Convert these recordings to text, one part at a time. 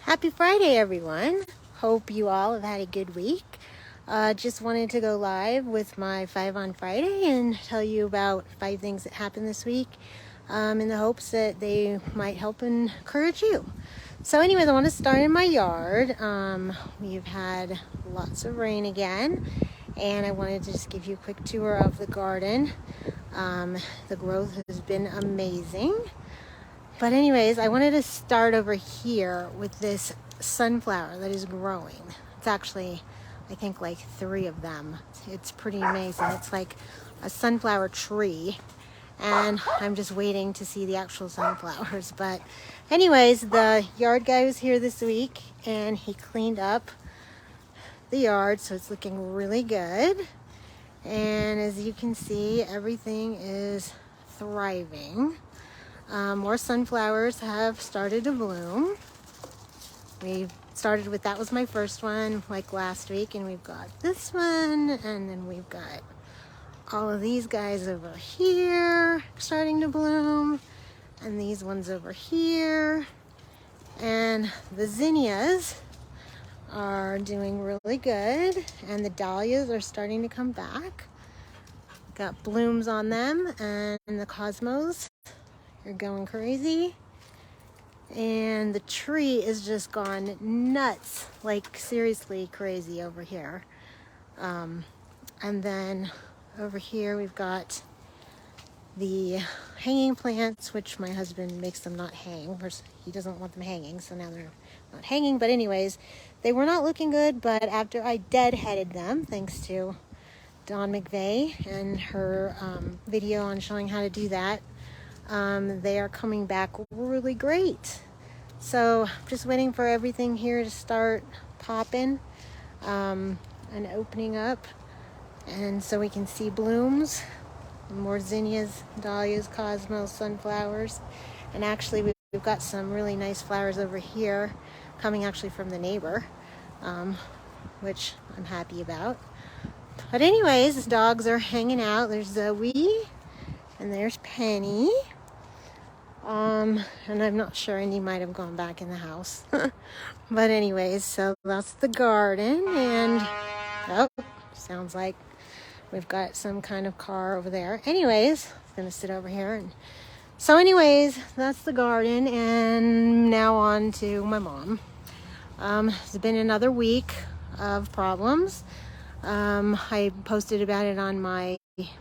Happy Friday, everyone. Hope you all have had a good week. Just wanted to go live with my 5 on Friday and tell you about 5 things that happened this week in the hopes that they might help encourage you. So anyways, I want to start in my yard. We've had lots of rain again, and I wanted to just give you a quick tour of the garden. The growth has been amazing. But anyways, I wanted to start over here with this sunflower that is growing. It's actually, I think, like 3 of them. It's pretty amazing. It's like a sunflower tree, and I'm just waiting to see the actual sunflowers. But anyways, the yard guy was here this week, and he cleaned up the yard, so it's looking really good. And as you can see, everything is thriving. More sunflowers have started to bloom. We started with, that was my first one, like last week, and we've got this one, and then we've got all of these guys over here starting to bloom, and these ones over here, and the zinnias are doing really good, and the dahlias are starting to come back. Got blooms on them, and the cosmos are going crazy, and the tree is just gone nuts, like seriously crazy over here. And then over here we've got the hanging plants, which my husband makes them not hang. He doesn't want them hanging, so now they're not hanging. But anyways, they were not looking good, but after I deadheaded them, thanks to Dawn McVeigh and her video on showing how to do that, they are coming back really great. So just waiting for everything here to start popping and opening up, and so we can see blooms, more zinnias, dahlias, cosmos, sunflowers. And actually we've got some really nice flowers over here coming actually from the neighbor, which I'm happy about. But anyways, the dogs are hanging out. There's Zoe and there's Penny. And I'm not sure, Indy might have gone back in the house. But anyways, so that's the garden, and oh, sounds like we've got some kind of car over there. Anyways, I'm gonna sit over here, and so anyways, that's the garden, and now on to my mom. It's been another week of problems. I posted about it on my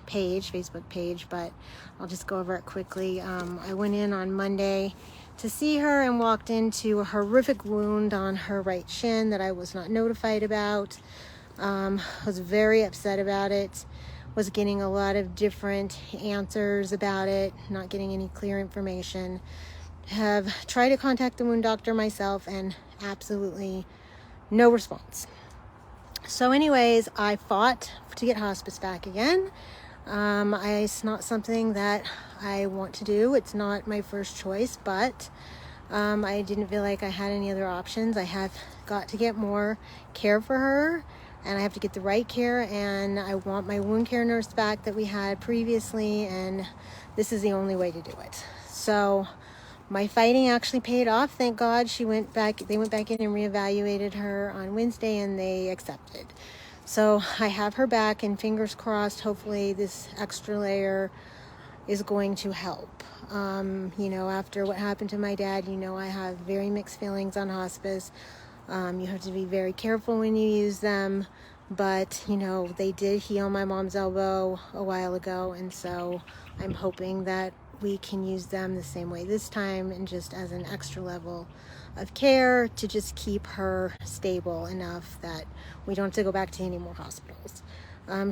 Facebook page, but I'll just go over it quickly. I went in on Monday to see her and walked into a horrific wound on her right shin that I was not notified about. I was very upset about it. Was getting a lot of different answers about it, not getting any clear information. Have tried to contact the wound doctor myself, and absolutely no response. So anyways, I fought to get hospice back again. It's not something that I want to do. It's not my first choice, but I didn't feel like I had any other options. I have got to get more care for her, and I have to get the right care, and I want my wound care nurse back that we had previously, and this is the only way to do it. So my fighting actually paid off. Thank God. They went back in and reevaluated her on Wednesday, and they accepted. So I have her back, and fingers crossed, hopefully this extra layer is going to help. After what happened to my dad, I have very mixed feelings on hospice. You have to be very careful when you use them, but they did heal my mom's elbow a while ago, and so I'm hoping that we can use them the same way this time, and just as an extra level of care to just keep her stable enough that we don't have to go back to any more hospitals.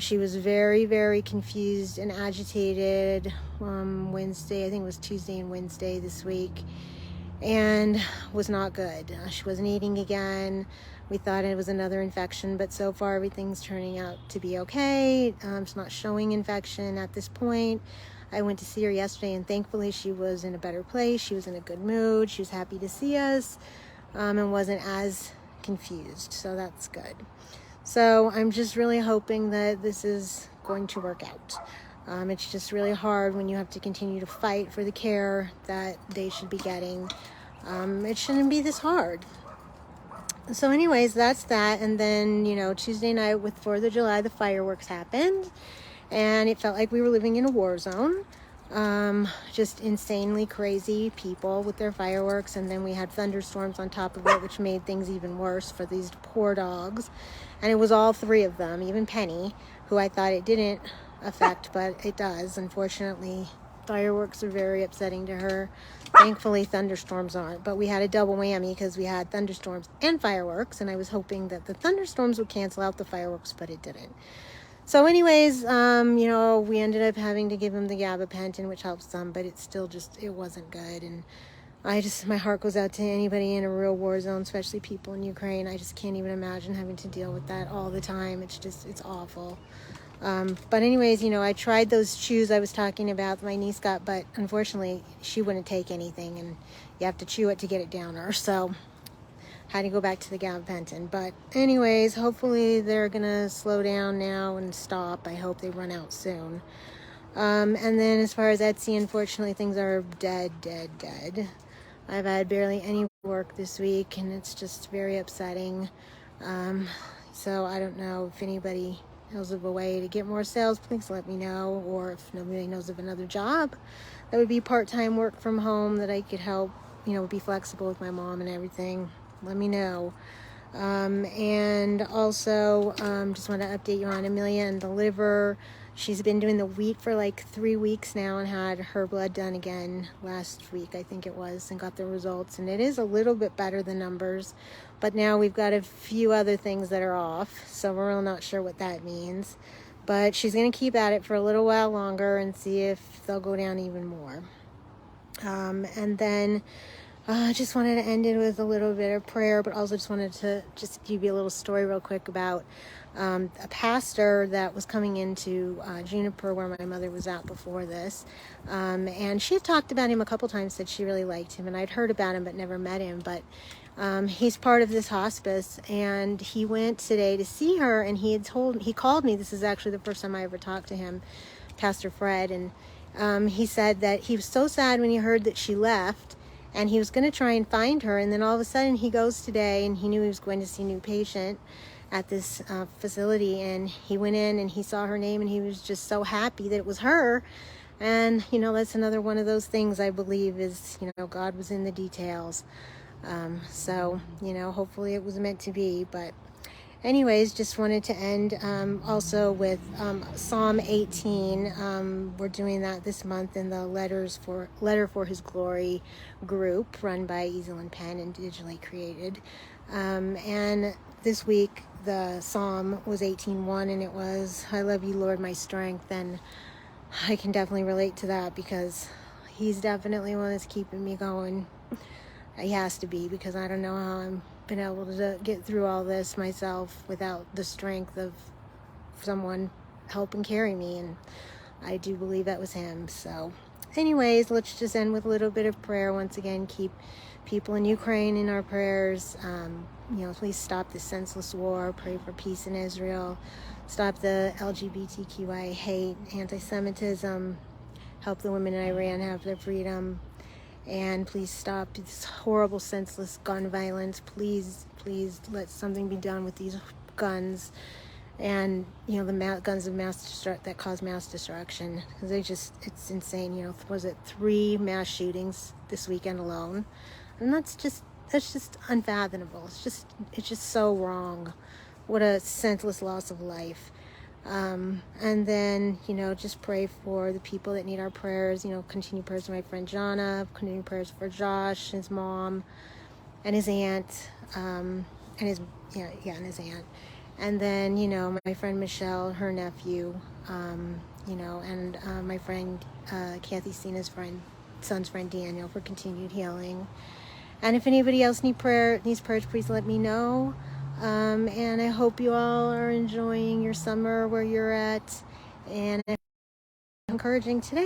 She was very, very confused and agitated Wednesday, I think it was Tuesday and Wednesday this week, and was not good. She wasn't eating again. We thought it was another infection, but so far everything's turning out to be okay. It's not showing infection at this point. I went to see her yesterday, and thankfully she was in a better place. She was in a good mood. She was happy to see us, and wasn't as confused, so that's good. So I'm just really hoping that this is going to work out. It's just really hard when you have to continue to fight for the care that they should be getting. It shouldn't be this hard. So anyways, that's that. And then, Tuesday night with 4th of July, the fireworks happened. And it felt like we were living in a war zone. Just insanely crazy people with their fireworks. And then we had thunderstorms on top of it, which made things even worse for these poor dogs. And it was all 3 of them, even Penny, who I thought it didn't affect, but it does. Unfortunately, fireworks are very upsetting to her. Thankfully, thunderstorms aren't, but we had a double whammy because we had thunderstorms and fireworks, and I was hoping that the thunderstorms would cancel out the fireworks, but it didn't. So anyways, we ended up having to give him the gabapentin, which helps some, but it still it wasn't good. And my heart goes out to anybody in a real war zone, especially people in Ukraine. I just can't even imagine having to deal with that all the time. It's awful. But anyways, I tried those chews I was talking about my niece got, but unfortunately she wouldn't take anything, and you have to chew it to get it down her. So had to go back to the gabapentin. But anyways, hopefully they're gonna slow down now and stop. I hope they run out soon. And then as far as Etsy, unfortunately things are dead. I've had barely any work this week, and it's just very upsetting. So I don't know if anybody knows of a way to get more sales, please let me know. Or if nobody knows of another job that would be part-time work from home that I could help, be flexible with my mom and everything, let me know. And also, just want to update you on Amelia and the liver. She's been doing the wheat for like 3 weeks now and had her blood done again last week, I think it was, and got the results. And it is a little bit better than numbers, but now we've got a few other things that are off, so we're really not sure what that means. But she's going to keep at it for a little while longer and see if they'll go down even more. And then I just wanted to end it with a little bit of prayer, but also just wanted to just give you a little story real quick about a pastor that was coming into Juniper, where my mother was at before this. And she had talked about him a couple times, said she really liked him, and I'd heard about him but never met him. But he's part of this hospice, and he went today to see her, and he called me. This is actually the first time I ever talked to him, Pastor Fred, and he said that he was so sad when he heard that she left, and he was going to try and find her. And then all of a sudden he goes today, and he knew he was going to see a new patient at this facility. And he went in and he saw her name, and he was just so happy that it was her. And, that's another one of those things I believe is, God was in the details. So, hopefully it was meant to be. But anyways, just wanted to end also with Psalm 18. We're doing that this month in the Letter for His Glory group run by Easel and Penn and digitally created. And this week the Psalm was 18:1, and it was, I love you, Lord, my strength. And I can definitely relate to that because He's definitely one that's keeping me going. He has to be, because I don't know how I'm been able to get through all this myself without the strength of someone helping carry me, and I do believe that was Him. So anyways, let's just end with a little bit of prayer. Once again, keep people in Ukraine in our prayers. Please stop this senseless war. Pray for peace in Israel. Stop the LGBTQI hate, anti-Semitism. Help the women in Iran have their freedom. And please stop this horrible, senseless gun violence. Please let something be done with these guns, and the guns of that cause mass destruction. Because it's insane. Was it 3 mass shootings this weekend alone? And that's just unfathomable. It's just so wrong. What a senseless loss of life. And then, just pray for the people that need our prayers. Continue prayers for my friend Jana, continue prayers for Josh, his mom, and his aunt, and his aunt. And then, my friend Michelle, her nephew, and my friend Kathy Cena's son's friend Daniel, for continued healing. And if anybody else needs prayers, please let me know. And I hope you all are enjoying your summer where you're at, and encouraging today.